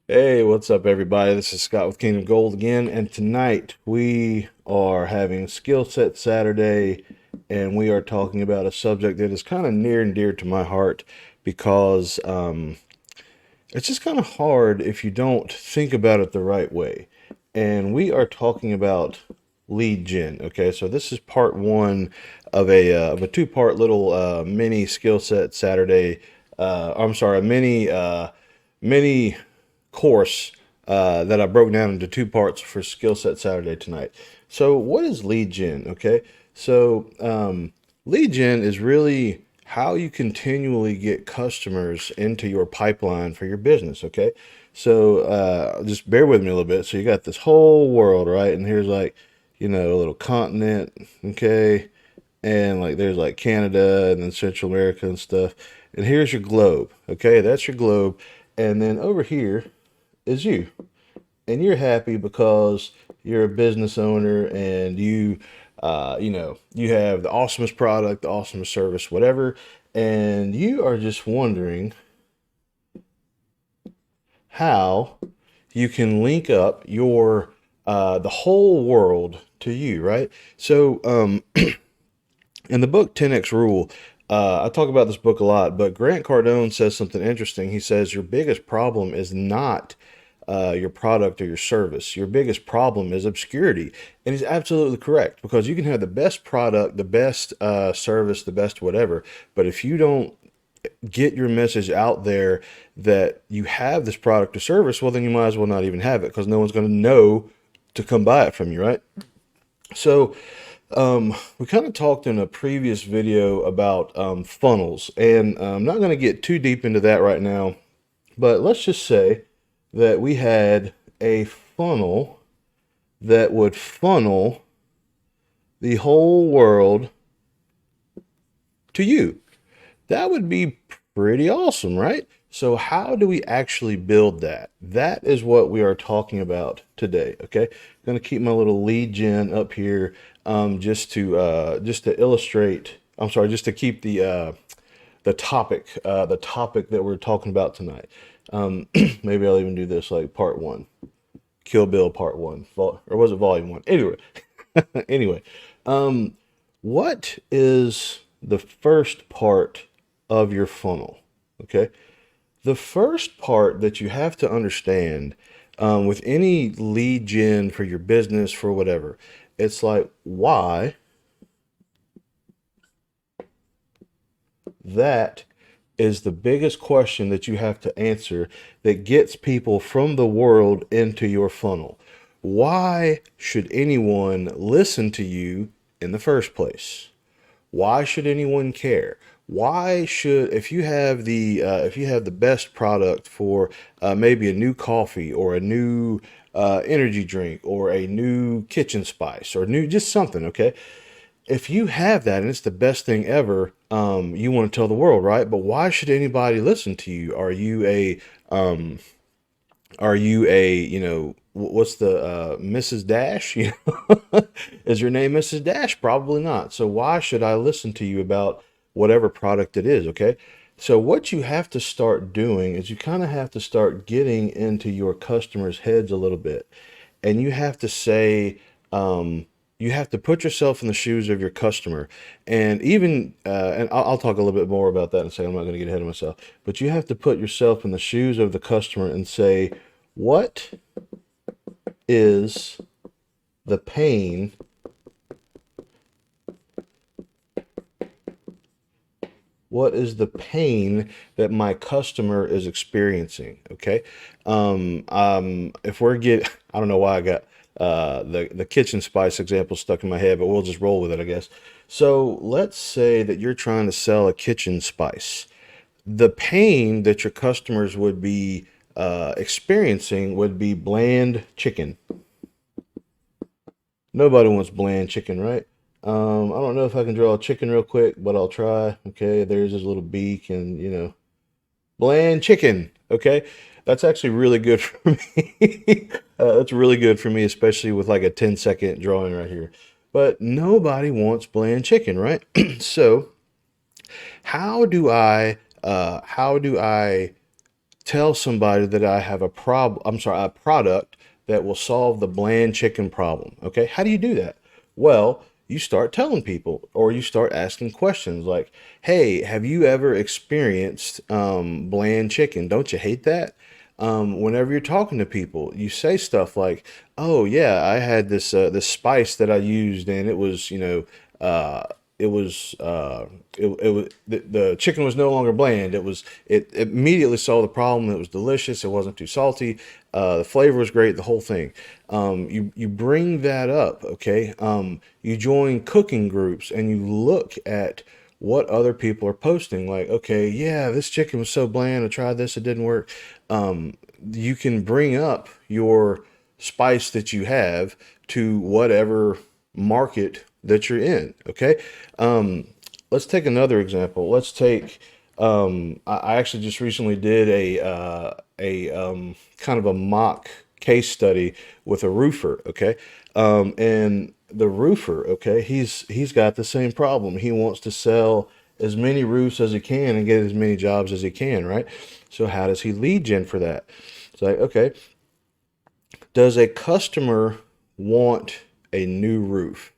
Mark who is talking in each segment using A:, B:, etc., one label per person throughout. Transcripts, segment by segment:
A: Hey, what's up, everybody? This is Scott with Kingdom Gold again, and tonight we are having Skill Set Saturday, and we are talking about a subject that is kind of near and dear to my heart because it's just kind of hard if you don't think about it the right way. And we are talking about lead gen. Okay, so this is part one of a two-part little mini Skill Set Saturday. I'm sorry, a mini course that I broke down into two parts for Skill Set Saturday tonight. So, what is lead gen? Okay, so lead gen is really how you continually get customers into your pipeline for your business. Okay, so just bear with me a little bit. So, you got this whole world, right? And here's like, a little continent. Okay, and like there's like Canada and then Central America and stuff. And here's your globe. Okay, that's your globe. And then over here is you. And you're happy because you're a business owner and you have the awesomest product, the awesomest service, whatever. And you are just wondering how you can link up the whole world to you, right? So, in the book 10X Rule, I talk about this book a lot, but Grant Cardone says something interesting. He says your biggest problem is not your product or your service. Your biggest problem is obscurity. And he's absolutely correct because you can have the best product, the best service, the best whatever, but if you don't get your message out there that you have this product or service, well, then you might as well not even have it because no one's going to know to come buy it from you, right? So, we kind of talked in a previous video about funnels, and I'm not going to get too deep into that right now, but let's just say that we had a funnel that would funnel the whole world to you. That would be pretty awesome, right? So, how do we actually build that? That is what we are talking about today. Okay, I'm going to keep my little lead gen up here, just to illustrate. I'm sorry, just to keep the topic that we're talking about tonight. Maybe I'll even do this like part one, Kill Bill part one, or was it volume one? Anyway, anyway, what is the first part of your funnel? Okay. The first part that you have to understand with any lead gen for your business, for whatever, it's like, why that is the biggest question that you have to answer that gets people from the world into your funnel. Why should anyone listen to you in the first place? Why should anyone care? Why should if you have the best product for maybe a new coffee or a new energy drink or a new kitchen spice or new just something, okay? If you have that and it's the best thing ever, you want to tell the world, right? But why should anybody listen to you? Um, are you a, what's the Mrs. Dash? Is your name Mrs. Dash? Probably not. So why should I listen to you about whatever product it is? Okay. So what you have to start doing is you kind of have to start getting into your customers' heads a little bit, and you have to say, you have to put yourself in the shoes of your customer, and even and I'll talk a little bit more about that in a second. I'm not going to get ahead of myself, but you have to put yourself in the shoes of the customer and say, what is the pain what is the pain that my customer is experiencing? Okay. If we're get, I don't know why I got the kitchen spice example stuck in my head, but we'll just roll with it, I guess. So let's say that you're trying to sell a kitchen spice. The pain that your customers would be experiencing would be bland chicken. Nobody wants bland chicken, right? I don't know if I can draw a chicken real quick, but I'll try. Okay, there's his little beak and, bland chicken. Okay, that's actually really good for me. That's really good for me, especially with like a 10-second drawing right here. But nobody wants bland chicken, right? So how do I tell somebody that I have a product that will solve the bland chicken problem. Okay, how do you do that? Well, you start telling people, or you start asking questions like, "Hey, have you ever experienced bland chicken? Don't you hate that?" Whenever you're talking to people, you say stuff like, "Oh yeah, I had this spice that I used, and it was it was it was the chicken was no longer bland. It immediately solved the problem. It was delicious. It wasn't too salty. The flavor was great. The whole thing. You bring that up, okay? You join cooking groups and you look at what other people are posting. Like, okay, yeah, this chicken was so bland. I tried this, it didn't work. You can bring up your spice that you have to whatever market that you're in. Okay. Let's take another example. Let's take, I actually just recently did a kind of a mock case study with a roofer. Okay. And the roofer, okay, he's got the same problem. He wants to sell as many roofs as he can and get as many jobs as he can, right? So how does he lead gen for that? It's like, okay, does a customer want a new roof?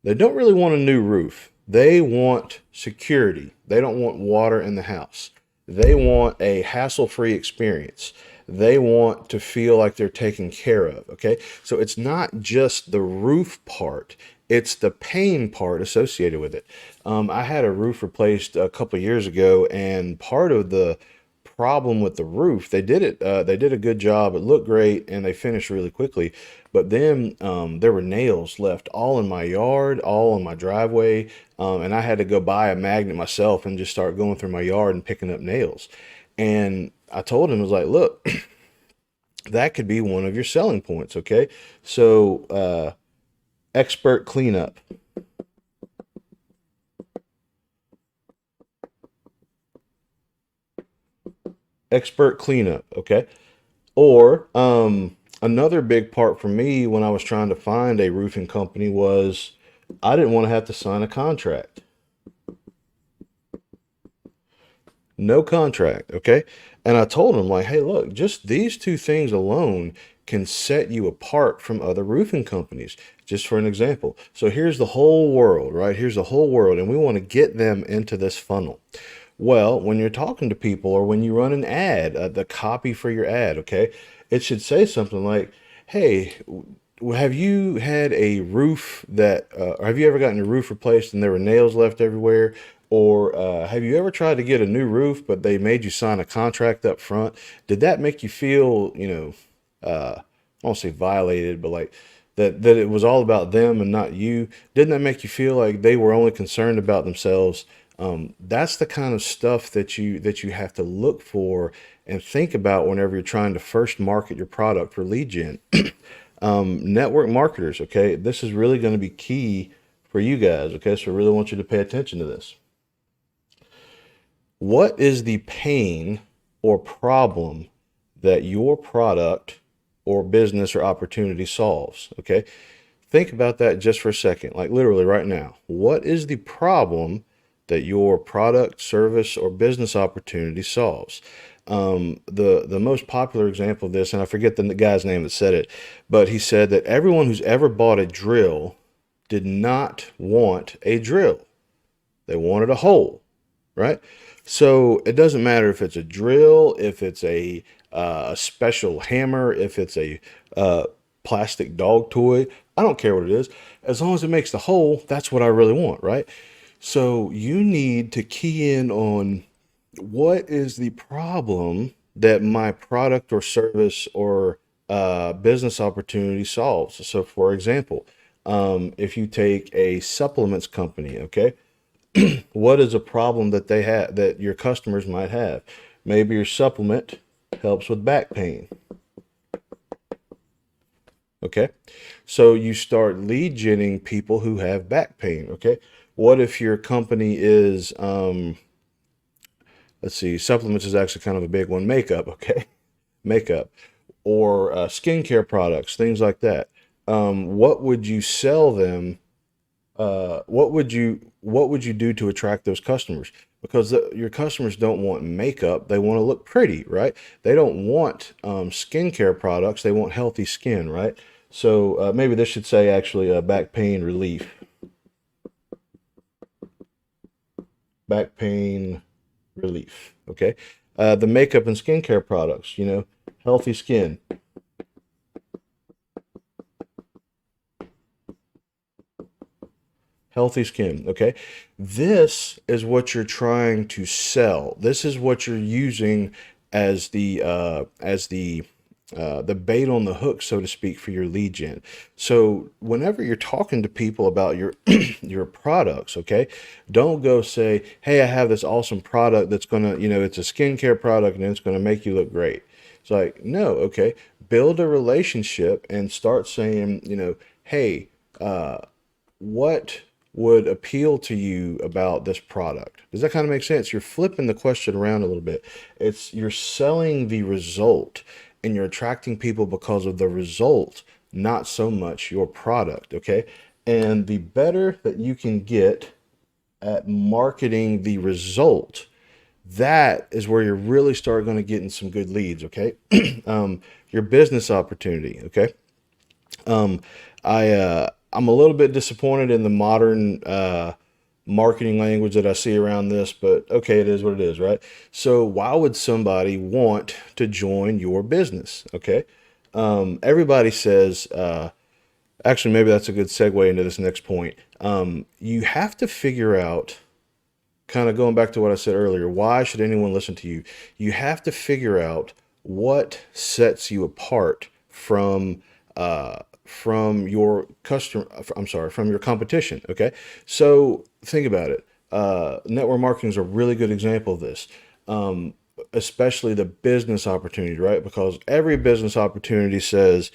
A: They don't really want a new roof. They want security. They don't want water in the house. They want a hassle-free experience. They want to feel like they're taken care of. Okay. So it's not just the roof part, it's the pain part associated with it. I had a roof replaced a couple of years ago, and part of the problem with the roof, they did a good job. It looked great and they finished really quickly. But then there were nails left all in my yard, all in my driveway. And I had to go buy a magnet myself and just start going through my yard and picking up nails. And I told him, I was like, look, that could be one of your selling points. Okay. So, expert cleanup. Expert cleanup. Okay. Or, another big part for me when I was trying to find a roofing company was I didn't want to have to sign a contract. No contract, okay? And I told him, like, hey, look, just these two things alone can set you apart from other roofing companies. Just for an example. So here's the whole world, right? Here's the whole world, and we want to get them into this funnel. Well, when you're talking to people or when you run an ad, the copy for your ad, okay, it should say something like, hey, have you had a roof that, or have you ever gotten your roof replaced and there were nails left everywhere? Or have you ever tried to get a new roof, but they made you sign a contract up front? Did that make you feel, I won't say violated, but like that it was all about them and not you? Didn't that make you feel like they were only concerned about themselves? That's the kind of stuff that you have to look for and think about whenever you're trying to first market your product for lead gen. Network marketers, okay, this is really going to be key for you guys. Okay, so I really want you to pay attention to this. What is the pain or problem that your product or business or opportunity solves? Okay, think about that just for a second, like literally right now. What is the problem that your product, service, or business opportunity solves? The most popular example of this, and I forget the guy's name that said it, but he said that everyone who's ever bought a drill did not want a drill. They wanted a hole, right? So it doesn't matter if it's a drill, if it's a special hammer, if it's a plastic dog toy. I don't care what it is. As long as it makes the hole, that's what I really want, right? So you need to key in on what is the problem that my product or service or business opportunity solves. So, for example, if you take a supplements company, okay, what is a problem that they have that your customers might have? Maybe your supplement helps with back pain. Okay, so you start lead genning people who have back pain. Okay, what if your company is let's see, supplements is actually kind of a big one. Makeup, okay, makeup, or skincare products, things like that. What would you sell them? What would you do to attract those customers? because your customers don't want makeup. They want to look pretty, right? They don't want skincare products. They want healthy skin, right? So maybe this should say actually back pain relief. Back pain relief. Okay. The makeup and skincare products, healthy skin. Healthy skin. Okay. This is what you're trying to sell. This is what you're using as the bait on the hook, so to speak, for your lead gen. So whenever you're talking to people about your your products, okay, don't go say, "Hey, I have this awesome product that's gonna, it's a skincare product and it's gonna make you look great." It's like, no, okay, build a relationship and start saying, "Hey, what would appeal to you about this product?" Does that kind of make sense? You're flipping the question around a little bit. You're selling the result and you're attracting people because of the result, not so much your product, okay? And the better that you can get at marketing the result, that is where you're really start going to get in some good leads, okay? Your business opportunity, okay? Um, I'm a little bit disappointed in the modern marketing language that I see around this, but okay, it is what it is, right? So why would somebody want to join your business? Okay. Everybody says, actually, maybe that's a good segue into this next point. You have to figure out, kind of going back to what I said earlier, why should anyone listen to you? You have to figure out what sets you apart from your customer. I'm sorry, from your competition. Okay, so think about it. Network marketing is a really good example of this. Especially the business opportunity, right? Because every business opportunity says,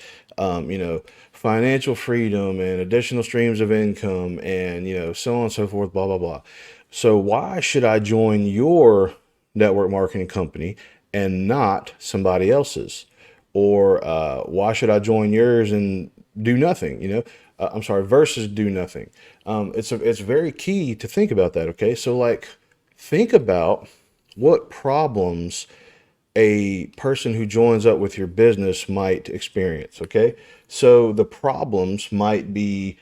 A: financial freedom and additional streams of income and, so on and so forth, blah, blah, blah. So why should I join your network marketing company and not somebody else's? Or why should I join yours and do nothing? I'm sorry, versus do nothing. It's very key to think about that. Okay, so like think about what problems a person who joins up with your business might experience. Okay, so the problems might be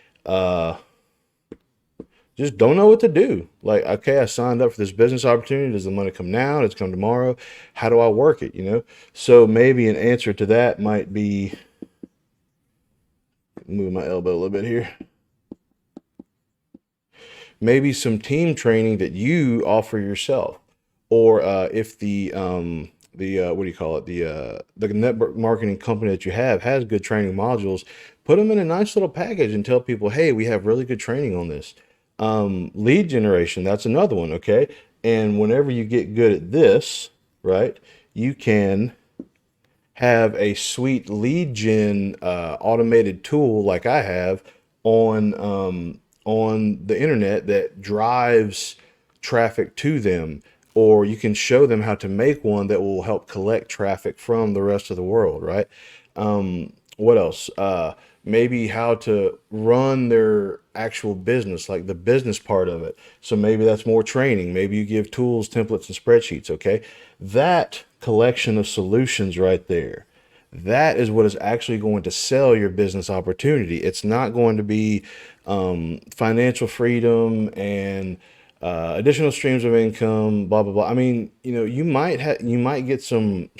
A: just don't know what to do. Like, okay, I signed up for this business opportunity. Does the money come now? Does it come tomorrow? How do I work it? So maybe an answer to that might be, move my elbow a little bit here. Maybe some team training that you offer yourself, or if the what do you call it, the network marketing company that you have has good training modules, put them in a nice little package and tell people, hey, we have really good training on this. Lead generation, that's another one, okay? And whenever you get good at this, right, you can have a sweet lead gen automated tool like I have on the internet that drives traffic to them, or you can show them how to make one that will help collect traffic from the rest of the world, right? What else? Maybe how to run their actual business, like the business part of it. So maybe that's more training. Maybe you give tools, templates, and spreadsheets. Okay. That collection of solutions right there, that is what is actually going to sell your business opportunity. It's not going to be financial freedom and additional streams of income, blah blah blah. I mean, you might get some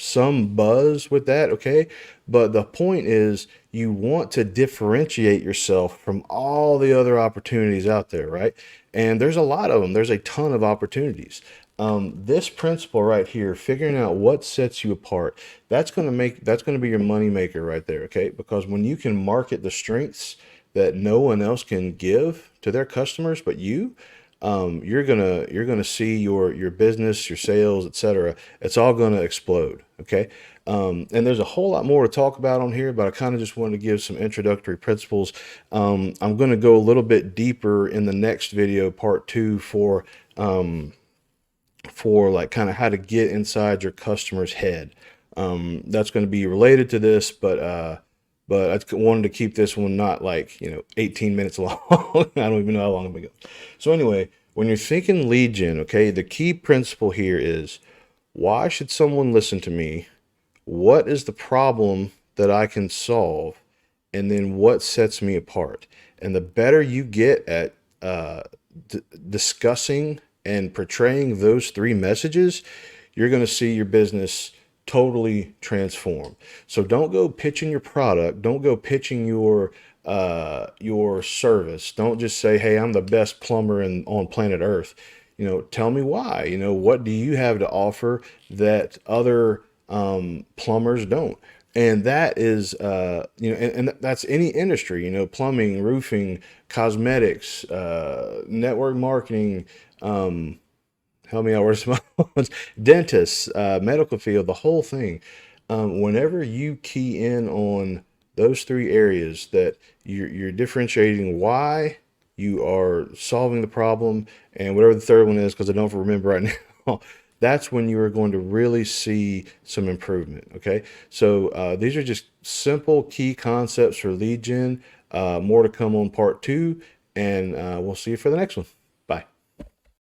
A: buzz with that, okay? But the point is, you want to differentiate yourself from all the other opportunities out there, right? And there's a lot of them. There's a ton of opportunities. This principle right here, figuring out what sets you apart, that's going to be your money maker right there, okay? Because when you can market the strengths that no one else can give to their customers but you, you're gonna see your business, your sales, etc. It's all gonna explode. Okay. And there's a whole lot more to talk about on here, but I kind of just wanted to give some introductory principles. I'm gonna go a little bit deeper in the next video, part 2, for like kind of how to get inside your customer's head. That's going to be related to this, but I wanted to keep this one not like 18 minutes long. I don't even know how long it goes. So anyway, when you're thinking lead gen, okay, the key principle here is, why should someone listen to me? What is the problem that I can solve? And then what sets me apart? And the better you get at discussing and portraying those three messages, you're going to see your business totally transform. So don't go pitching your product. Don't go pitching your service. Don't just say, "Hey, I'm the best plumber on planet Earth." Tell me why. What do you have to offer that other plumbers don't? And that is, and that's any industry, plumbing, roofing, cosmetics, network marketing, help me out, where's my ones? Dentists, medical field, the whole thing. Whenever you key in on those three areas that you're differentiating why you are solving the problem, and whatever the third one is, because I don't remember right now, that's when you are going to really see some improvement. Okay, so these are just simple key concepts for lead gen. More to come on part two, and we'll see you for the next one.